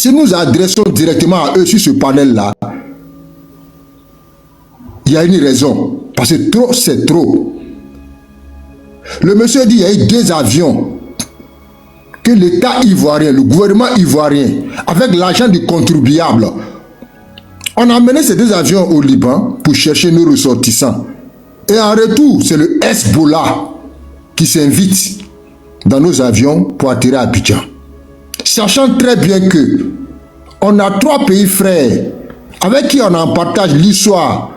Si nous adressons directement à eux sur ce panel-là, il y a une raison. Parce que trop, c'est trop. Le monsieur dit qu'il y a eu 2 avions que l'État ivoirien, le gouvernement ivoirien, avec l'argent du contribuable, on a amené ces 2 avions au Liban pour chercher nos ressortissants. Et en retour, c'est le Hezbollah qui s'invite dans nos avions pour atterrir à Abidjan. Sachant très bien que on a 3 pays frères avec qui on en partage l'histoire,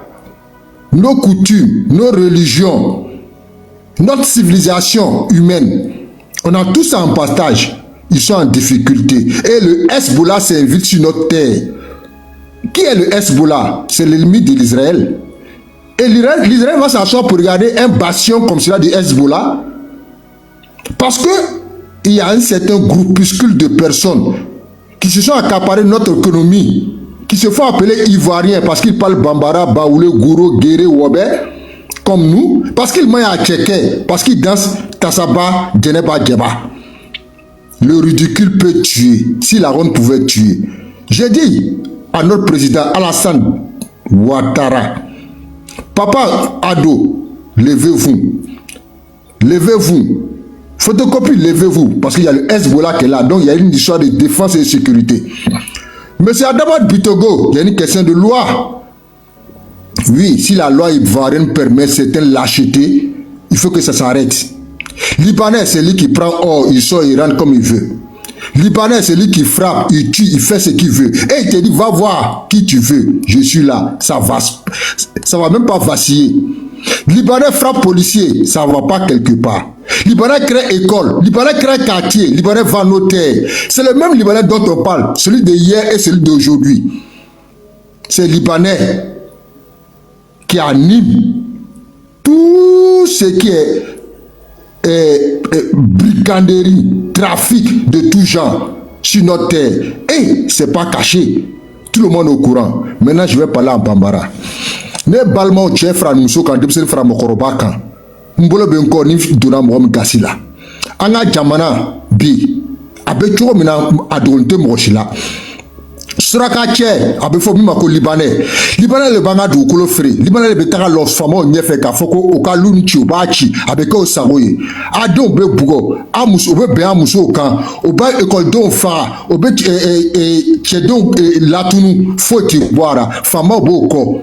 nos coutumes, nos religions, notre civilisation humaine. On a tous ça en partage. Ils sont en difficulté. Et le Hezbollah s'invite sur notre terre. Qui est le Hezbollah? C'est l'ennemi de l'Israël. Et l'Israël va s'asseoir pour regarder un bastion comme cela du Hezbollah. Parce que il y a un certain groupuscule de personnes qui se sont accaparés notre économie, qui se font appeler Ivoiriens parce qu'ils parlent Bambara, Baoulé, Gouro, Guéré, Wobé, comme nous, parce qu'ils mangent à Tchéké, parce qu'ils dansent Tassaba, Djeneba, Djeba. Le ridicule peut tuer, si la ronde pouvait tuer. J'ai dit à notre président Alassane Ouattara, Papa Ado, levez-vous. Levez-vous. Photocopie, levez-vous. Parce qu'il y a le Hezbollah qui est là. Donc il y a une histoire de défense et de sécurité. Monsieur Adama Bitogo, il y a une question de loi. Oui, si la loi ivoirienne permet certaines lâchetés, il faut que ça s'arrête. Libanais, c'est lui qui prend or, il sort, il rentre comme il veut. Libanais, c'est lui qui frappe, il tue, il fait ce qu'il veut. Et il te dit, va voir qui tu veux, je suis là. Ça va même pas vaciller. Libanais frappe policier, ça va pas quelque part. Libanais crée école, Libanais crée quartier, Libanais va notaire. C'est le même Libanais dont on parle, celui de hier et celui d'aujourd'hui. C'est Libanais qui anime tout ce qui est briganderie, trafic de tout genre sur notre terre. Et c'est pas caché. Tout le monde est au courant. Maintenant, je vais parler en Bambara. Ne balma o chef fra muso kan debsen fra mokoroba kan mbolo be nko ni dona mo gasila anga jamana bi abe chogo mina adonte mo shila suraka che abe fo mi mako libanais le banga du kolo fré libanais le betaka lo famo nyefe ka foko o ka luni chi o ba chi abe ko sagoye adon be bugo amuso be amuso kan o ba école don fa o be che don latunu foti boara famo boko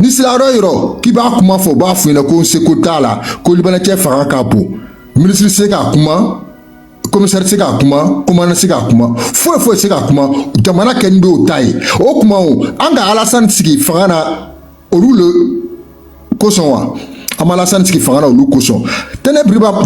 ni sila yɔrɔ k'i b'a kuma fɔ b'a fɔ ɲɛna ko seko t'a la ko libanɛ cɛ fanga ka bon ministre se k'a kuma commissaire se k'a kuma commandant se k'a kuma foyi se k'a kuma jamana kɛ ni b'o ta ye o kuma o an ka Alassane sigi fanga na olu le kosɔn wa an ma Alassane sigi fanga na olu kosɔn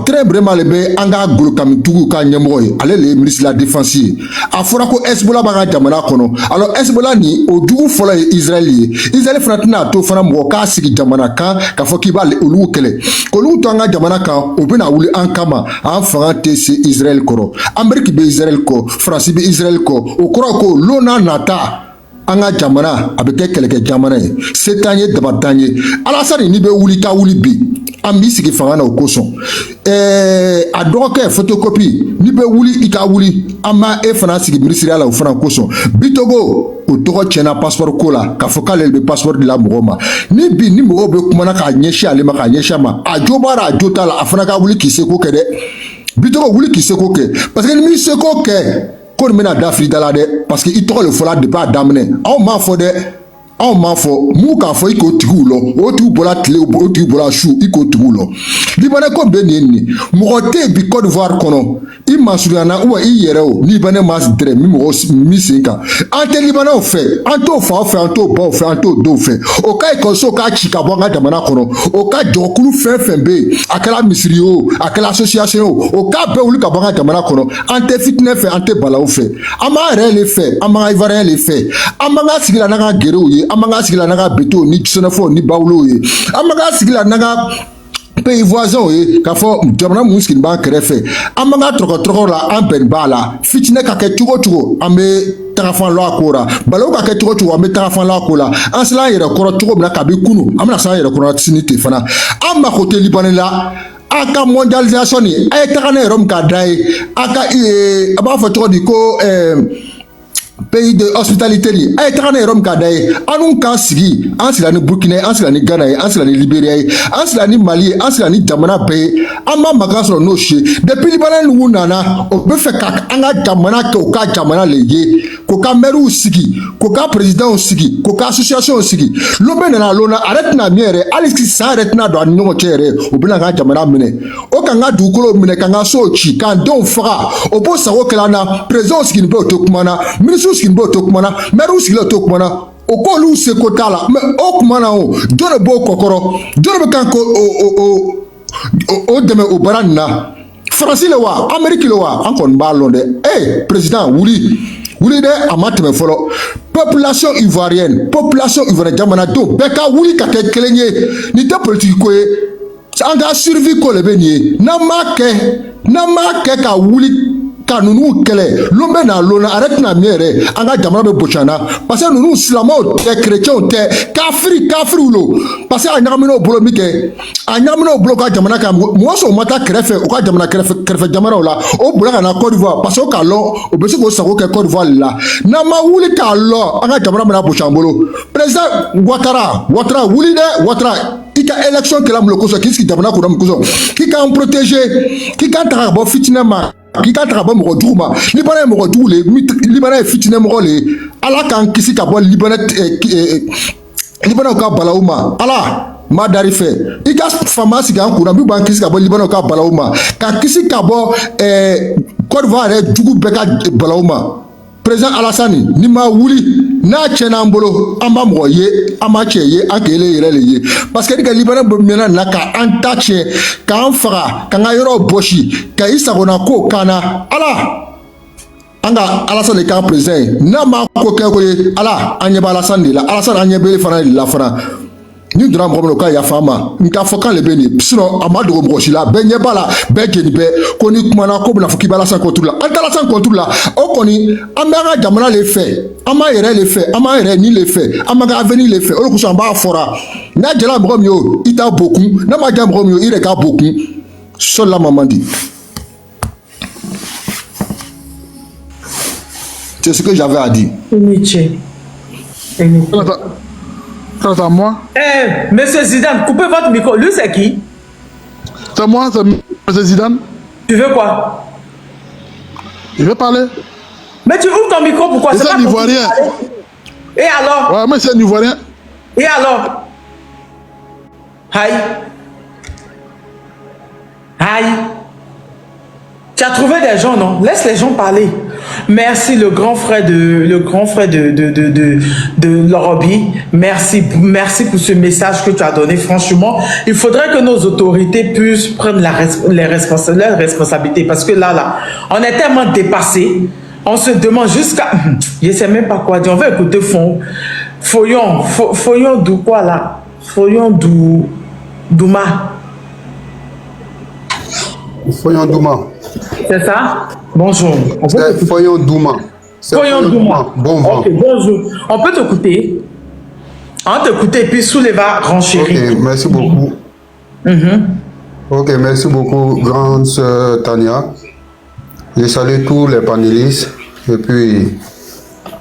très vraiment le bɛ an ka Golo Kamitugu ka ɲɛmɔgɔ ye ale le ye ministre de la défense ye a fɔra ko Hezbollah b'a ka jamana kɔnɔ alors Hezbollah ni o jugu fɔlɔ ye Israël ye Israël fana tɛna to fana mɔgɔ k'a sigi jamana kan k'a fɔ k'i b'a olu kɛlɛ k'olu to an ka jamana kan o bɛna wuli an kama an fanga tɛ se Israël kɔrɔ Amérique bɛ Israël kɔ France bɛ Israël kɔ o kɔrɔ ko lon n'a nata an ka jamana a bɛ kɛ kɛlɛkɛ jamana ye se t'an ye daba t'an ye Alassane n'i bɛ wuli ka wuli bi an b'i sigi fanga na o kosɔn a dɔgɔkɛ photocopie n'i bɛ wuli i ka wuli an b'a e fana sigi minisiriya la o fana kosɔn Bitogo o tɔgɔ tiɲɛna passeport ko la k'a fɔ k'ale bɛ passeport di la mɔgɔw ma ni bi ni mɔgɔw bɛ kumana k'a ɲɛsin ale ma k'a ɲɛsin a ma a jo b'a la a jo t'a la a fana ka wuli k'i seko kɛ dɛ Bitogo wuli k'i seko kɛ parce que ni m'i seko kɛ ko nin bɛna da fili da la dɛ parce que i tɔgɔ le fɔla depuis a daminɛ anw m'a fɔ dɛ anw m'a fɔ m'u k'a fɔ i k'o tigiw lɔ o tigiw bɔra tile o tigiw bɔra su i k'o tigiw lɔ libanais ko bɛ nin nin mɔgɔ tɛ yen bi Côte d'Ivoire kɔnɔ i masurunyana ou i yɛrɛ o ni libanais ma dɛrɛ min mɔgɔ min sen kan an tɛ libanais fɛ an t'o faw fɛ an t'o baw fɛ an t'o dɔw fɛ o ka ekɔliso k'a ci ka bɔ an ka jamana kɔnɔ o ka jɔkulu fɛn fɛn bɛ yen a kɛra misiri ye o a kɛra association o o k'a bɛɛ wuli ka bɔ an ka jamana kɔnɔ an tɛ fitinɛ fɛ an tɛ balawu fɛ an b'an yɛrɛ le fɛ an b'an ka ivoirien le fɛ an b'an ka sigi la n'an ka gɛrɛw ye an b'an ka sigi la n'an ka beto ni sɛnɛfɔw ni bawulew ye an b'an ka sigi la n'an ka pays voisins ye k'a fɔ jamana mun sigi b'an kɛrɛfɛ an b'an ka tɔgɔ la an bɛn b'a la fitinɛ ka kɛ cogo cogo an bɛ tagafan lɔ a ko la balawu ka kɛ cogo cogo an bɛ tagafan lɔ a ko la an sera an yɛrɛ kɔrɔ cogo min na kabi kunu an bɛna se an yɛrɛ kɔrɔ sini ten fana an mako tɛ libanais la a ka mondialisation ni a ye taga ne yɔrɔ min k'a da ye a ka a b'a fɔ cogo di ko pays de hospitalité li ay taxana rom ka day anu kan sigi an sila ni Burkina an sila ni Ghana an sila ni Liberia an sila ni Mali an sila ni jamana be ama magaso no she depuis Liban nu nana o be fe ka anga jamana ke o ka jamana le ye ko ka meru sigi ko ka président sigi ko ka association sigi lo be na lo na arrête na miere alisi sa arrête na do an nyongo chere o be na ka jamana mine o ka nga dukolo mine ka nga so chi kan don fara o bo sa o kala na président sigi ni be o tokumana ministre sigi ni be o tokumana meru sigi le tokumana o ko lu se ko tala mais o kumana o jone bo kokoro jone be kan ko o deme o baranna France le wa Amérique le wa encore ballon de président wuli de amateme folo population ivoirienne jamana do beka wuli ka ke kelenye ni te politique ko anga survie ko le beni na ma ke ka wuli kanunu kele lombe na lona arrête na miere anga jamana be bochana parce que nous islamo te chrétien te kafri lo parce que anyamino bolo mike anyamino bolo ka jamana ka mo so mata krefe o ka jamana krefe jamana la o bula na Côte d'Ivoire parce que ka lo o be se ko sako ke Côte d'Ivoire la na ma wuli ka lo anga jamana na bochambolo président Ouattara wuli de Ouattara ika élection que la mloko so kiski jamana ko dam ko so ki ka protéger ki ka ta bo fitinema qui ka traba mo duma libanais mo doule libanais fitine mo le ala kan kisi ka bo libanais ka balauma ala ma dari fe ika pharmacie ga ko na bi ban kisi ka bo libanais ka balauma ka kisi ka bo Côte d'Ivoire jugu be ka balauma président Alassane ni ma wuli na chena mbolo amba mo ye ama che ye akele yele ye parce que diga libanais bo mena na ka antache ka anfara ka ngayoro boshi ka isagona ko kana ala anga Alassane ka président na ma ko ke ko ala anyeba Alassane la Alassane anyebe fana la fana ni dra mo ka ya fama nka fokan le beni sinon amado mo la benye bala bejeni be koni kuma na ko na foki bala san contrôle la antala san contrôle la o koni amara jamana le fait ama yere le fait ama yere ni le fait ama ga avenir le fait o ko so ba fora na jela mo yo ita beaucoup na ma jam mo yo ire ka beaucoup seul la maman dit c'est ce que j'avais à dire. C'est à moi. Monsieur Zidane, coupez votre micro. Lui, c'est qui? C'est moi, c'est Monsieur Zidane. Tu veux quoi? Je veux parler. Mais tu ouvres ton micro, pourquoi? C'est un Ivoirien. Et alors? Ouais, mais c'est un Ivoirien. Et alors? Aïe. Aïe. Tu as trouvé des gens, non? Laisse les gens parler. Merci le grand frère de Lorobi. Merci pour ce message que tu as donné. Franchement, il faudrait que nos autorités puissent prendre leurs responsabilités parce que là, on est tellement dépassés. On se demande jusqu'à... Je ne sais même pas quoi dire. On va écouter Foyon d'où quoi là? Foyon Douma. Foyon Douma. C'est ça? Bonjour. C'est Foyon Douma. Foyon Douma. Bon vent. Ok, bonjour. On peut t'écouter. On va t'écouter puis Soulé va renchérir. Ok, merci beaucoup. Ok, merci beaucoup, grande sœur Tania. Je salue tous les panélistes et puis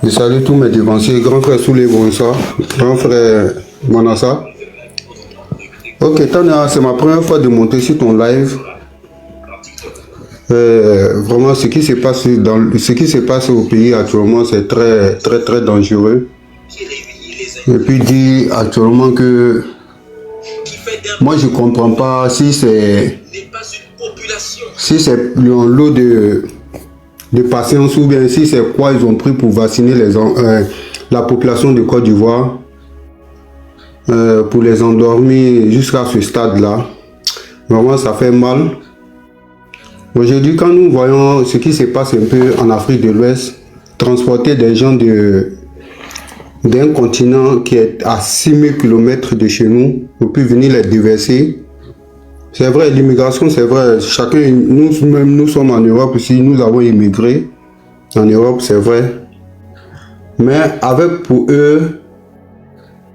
je salue tous mes devanciers. Grand frère Soulé, bonsoir. Grand frère Manassa. Ok, Tania, c'est ma première fois de monter sur ton live. Vraiment, ce qui se passe au pays actuellement, c'est très dangereux. Et puis dit actuellement que moi je comprends pas si c'est un lot de patience ou bien si c'est quoi ils ont pris pour vacciner la population de Côte d'Ivoire pour les endormir jusqu'à ce stade-là. Vraiment, ça fait mal. Aujourd'hui, quand nous voyons ce qui se passe un peu en Afrique de l'Ouest, transporter des gens d'un continent qui est à 6000 km de chez nous, pour puis venir les déverser. C'est vrai, l'immigration, c'est vrai. Chacun, nous sommes en Europe aussi, nous avons immigré en Europe, c'est vrai. Mais avec pour eux,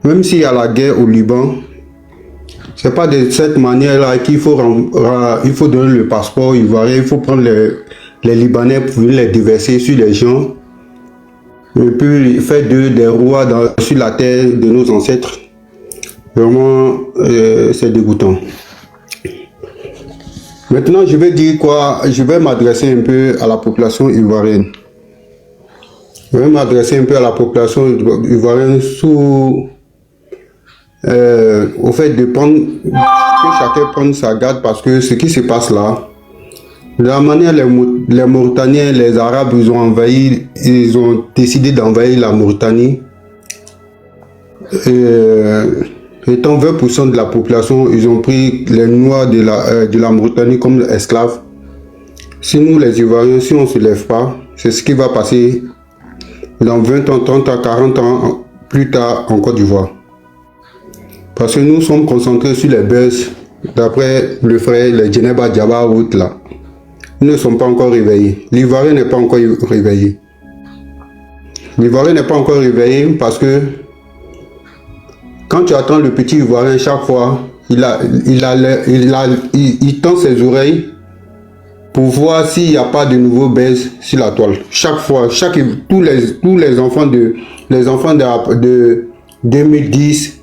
même s'il y a la guerre au Liban, c'est pas de cette manière-là qu'il faut donner le passeport ivoirien, il faut prendre les Libanais pour venir les déverser sur les gens. et puis faire d'eux des rois sur la terre de nos ancêtres. Vraiment, c'est dégoûtant. Maintenant, je vais dire quoi? Je vais m'adresser un peu à la population ivoirienne. Je vais m'adresser un peu à la population ivoirienne au fait de prendre, que chacun prenne sa garde, parce que ce qui se passe là, de la manière les Mauritaniens, les Arabes, ils ont décidé d'envahir la Mauritanie. Étant 20% de la population, ils ont pris les Noirs de la Mauritanie comme esclaves. Si nous, les Ivoiriens, si on ne se lève pas, c'est ce qui va passer dans 20 ans, 30 ans, 40 ans, plus tard en Côte d'Ivoire. Parce que nous sommes concentrés sur les buzz, d'après le frère, les Djeneba Diaba ou autres là. Ils ne sont pas encore réveillés. L'Ivoirien n'est pas encore réveillé. L'Ivoirien n'est pas encore réveillé parce que quand tu attends le petit Ivoirien, chaque fois, il tend ses oreilles pour voir s'il n'y a pas de nouveaux buzz sur la toile. Chaque fois, tous les enfants de 2010,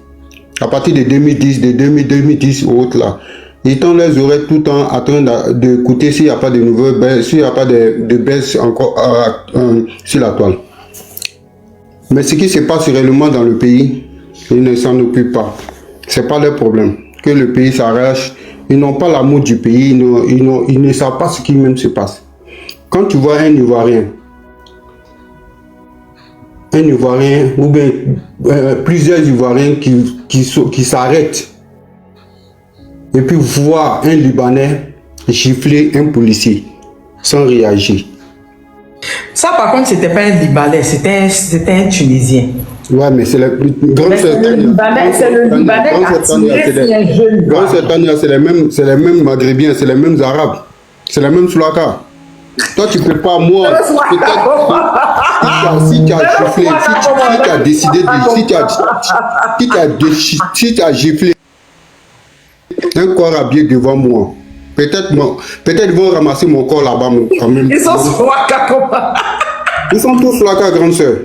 à partir de 2010, de 2010 ou autres là, ils tendent leurs oreilles tout le temps en train d'écouter s'il n'y a pas de nouveaux buzz, s'il n'y a pas de buzz encore sur la toile. Mais ce qui se passe réellement dans le pays, ils ne s'en occupent pas. Ce n'est pas leur problème. Que le pays s'arrache, ils n'ont pas l'amour du pays, ils ne savent pas ce qui même se passe. Quand tu vois un Ivoirien ou bien plusieurs Ivoiriens qui s'arrêtent et puis voir un Libanais gifler un policier sans réagir. Ça, par contre, c'était pas un Libanais, c'était un Tunisien. Ouais, mais c'est le Libanais qui a tiré, un jeune gars. C'est les mêmes Maghrébins, c'est les mêmes Arabes, c'est les mêmes Soulaka. Toi, tu peux pas, moi, si tu as giflé, si tu as décidé si tu as giflé un corps habillé devant moi, peut-être ils vont ramasser mon corps là-bas quand même. Ils sont Soulaka comment? Ils sont tous Soulaka, grande soeur.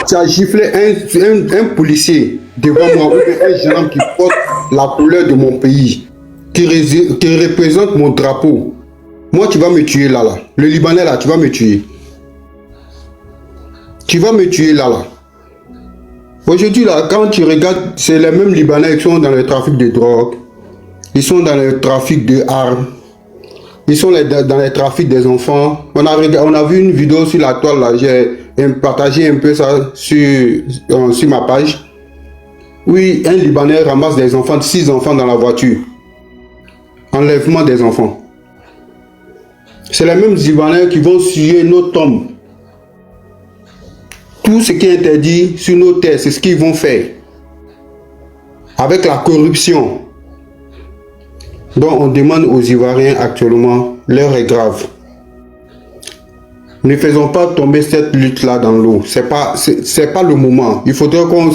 Tu as giflé un policier devant moi, un jeune homme qui porte la couleur de mon pays, qui représente mon drapeau. Moi, tu vas me tuer là. Le Libanais là, tu vas me tuer. Tu vas me tuer là. Aujourd'hui là, quand tu regardes, c'est les mêmes Libanais qui sont dans le trafic de drogue, ils sont dans le trafic d'armes, ils sont dans le trafic des enfants. On a vu une vidéo sur la toile là, j'ai partagé un peu ça sur ma page. Oui, un Libanais ramasse des enfants, 6 enfants dans la voiture. Enlèvement des enfants. C'est les mêmes Libanais qui vont scier nos tombes. Tout ce qui est interdit sur nos terres, c'est ce qu'ils vont faire. Avec la corruption. Donc on demande aux Ivoiriens actuellement, l'heure est grave. Ne faisons pas tomber cette lutte-là dans l'eau. C'est pas le moment. Il faudrait qu'on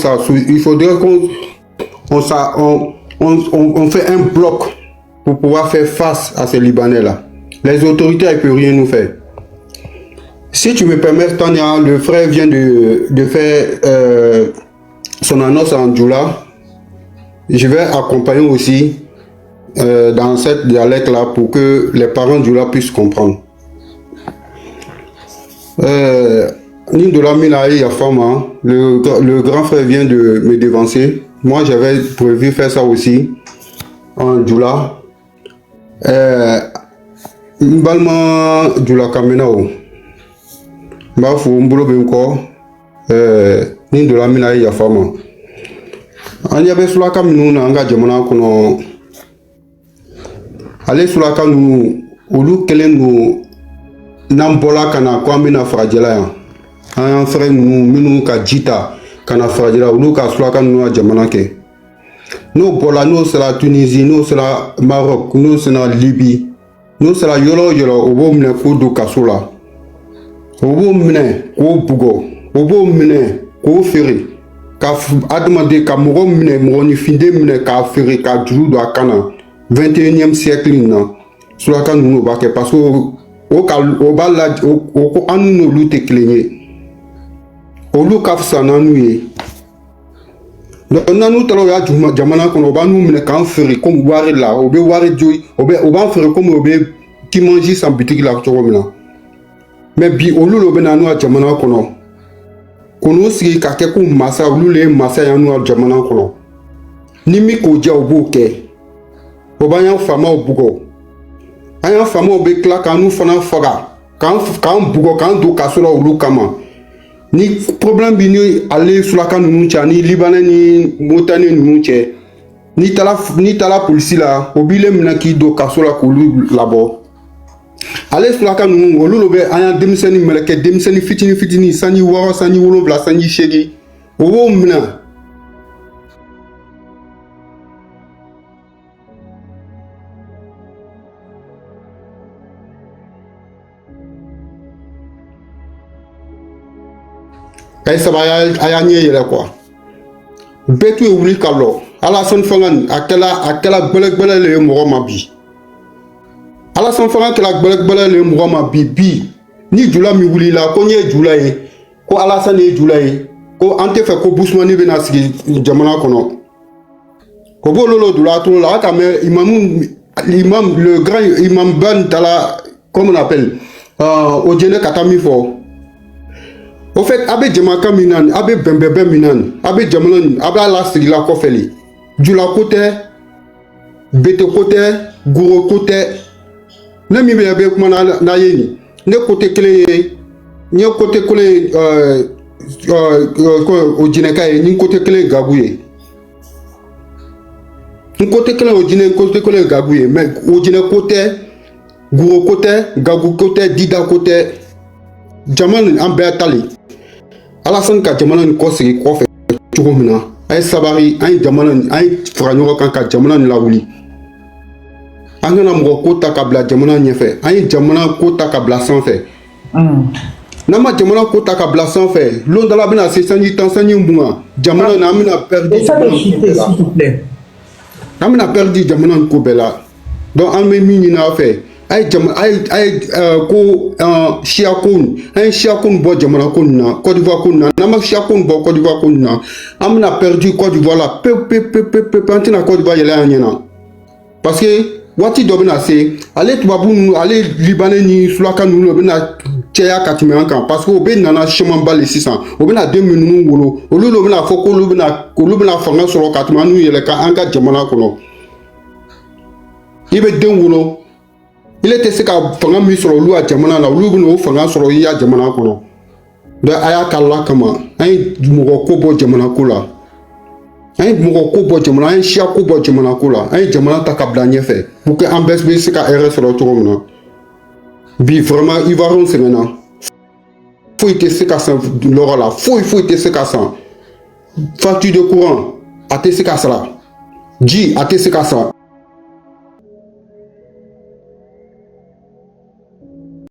fait un bloc pour pouvoir faire face à ces Libanais-là. Les autorités ne peuvent rien nous faire. Si tu me permets, Tania, le frère vient de faire son annonce en Djoula. Je vais accompagner aussi dans cette dialecte-là pour que les parents Djoula puissent comprendre. Le grand frère vient de me devancer. Moi, j'avais prévu faire ça aussi en Djoula. Mbalma Djoula Kamenao. Bafou Mbolo Benko. Ni de la mina ya fama. Anya sulaka minu na anga jamana kono. Ale sulaka nu olu kelen nu nambola kana kwa mina fragela ya. An frère nu minu ka jita kana fragela olu ka sulaka nu jamana ke. No bola no sera Tunisie, no sera Maroc, no sera Libye. No sera yolo obo mne ko do kasula. Obo mne ko bugo, obo mne ko feri. Ka admande ka mogo mne moni finde mne ka feri ka djulu do akana 21e siècle na. Sulaka nu ba ke parce que o bala o anu no lute klenye. olu ka fisa n'anu ye donc n'anu taara o y'a jamana kɔnɔ o b'anu minɛ k'an feere comme wari la o bɛ wari joyi o b'an feere comme o bɛ kimanji san bitigi la cogo min na mais bi olu le bɛ na n'u ka jamana kɔnɔ k'u sigi ka kɛ ko masa olu le ye masa ye n'u ka jamana kɔnɔ ni min k'o diya o b'o kɛ o b'an y'an faamaw bugɔ an y'an faamaw bɛ tila k'an fana faga k'an bugɔ k'an don kaso la olu kama ni problème bi ni ale sulaka ninnu cɛ ni libanais ni motanais ninnu cɛ n'i taara polisi la o b'i le minɛ k'i don kaso la k'olu labɔ ale sulaka ninnu olu le bɛ an y'an denmisɛnnin mɛlɛkɛ denmisɛnnin fitini fitini sanji 6 sanji 7 sanji 8 o b'o minɛ a ye saba a y'a ɲɛ yɛlɛ quoi bɛɛ tun ye wuli ka lɔ Alassane Fanga a kɛla gbɛlɛgbɛlɛ le ye mɔgɔ ma bi Alassane Fanga kɛla gbɛlɛgbɛlɛ le ye mɔgɔ ma bi ni jula min wulila ko n ye jula ye ko Alassane ye jula ye ko an tɛ fɛ ko Bousmani bɛna sigi jamana kɔnɔ o b'olu le dula tolo la a ka mɛn imam le grand imam ban tala comme on appelle o jɛnɛ ka taa min fɔ au fait a bɛ jamana min na a bɛ bɛnbɛnbɛn min na a bɛ jamana a bɛ ala sigi la kɔfɛ le jula ko tɛ bete ko tɛ goro ko tɛ ne min bɛ kuma n'a ye nin ne côté kelen ye n ye côté kelen o jinɛka ye ni côté kelen gabu ye n côté kelen o jinɛ côté kelen gabu ye mais o jinɛ ko tɛ goro ko tɛ gabu ko tɛ dida ko tɛ jamana an bɛɛ tali Alassane ka jamana ni kɔsigi kɔfɛ cogo min na a ye sabari an ye fara ɲɔgɔn kan ka jamana ni lawuli an kana mɔgɔ ko ta ka bila jamana ɲɛfɛ an ye jamana ko ta ka bila sanfɛ n'an ma jamana ko ta ka bila sanfɛ londala bɛna se sanji 10 sanji 20 jamana na an bɛna perdre jamana ni ko bɛɛ la donc an bɛ min ɲini aw fɛ a ye ko siya ko an ye siya ko bɔ jamana ko nin na Côte d'Ivoire ko nin na n'an ma siya ko bɔ Côte d'Ivoire ko nin na an bɛna perdre Côte d'Ivoire la pewu an tɛna Côte d'Ivoire yɛlɛ an ɲɛna parce que waati dɔ bɛna se ale tubabu ninnu ale libanais ni sulaka ninnu bɛna cɛya ka tɛmɛ an kan parce que o bɛ nana chemin ba le sisan o bɛna den minnu wolo olu de bɛna fɔ k'olu bɛna fanga sɔrɔ ka tɛmɛ an n'u yɛlɛ ka an ka jamana kɔnɔ i bɛ den wolo il tɛ se ka fanga min sɔrɔ olu ka jamana la olu bɛna o fanga sɔrɔ i ka jamana kɔnɔ donc a y'a kala kama an ye mɔgɔ ko bɔ jamana ko la an ye mɔgɔ ko bɔ jamana an ye siya ko bɔ jamana ko la an ye jamana ta ka bila ɲɛfɛ pour que an bɛɛ bɛ se ka hɛrɛ sɔrɔ cogo min na bi vraiment ivoirien sɛgɛnna foyi tɛ se ka san lɔgɔ la foyi tɛ se ka san facture de courant a tɛ se ka sara ji a tɛ se ka sara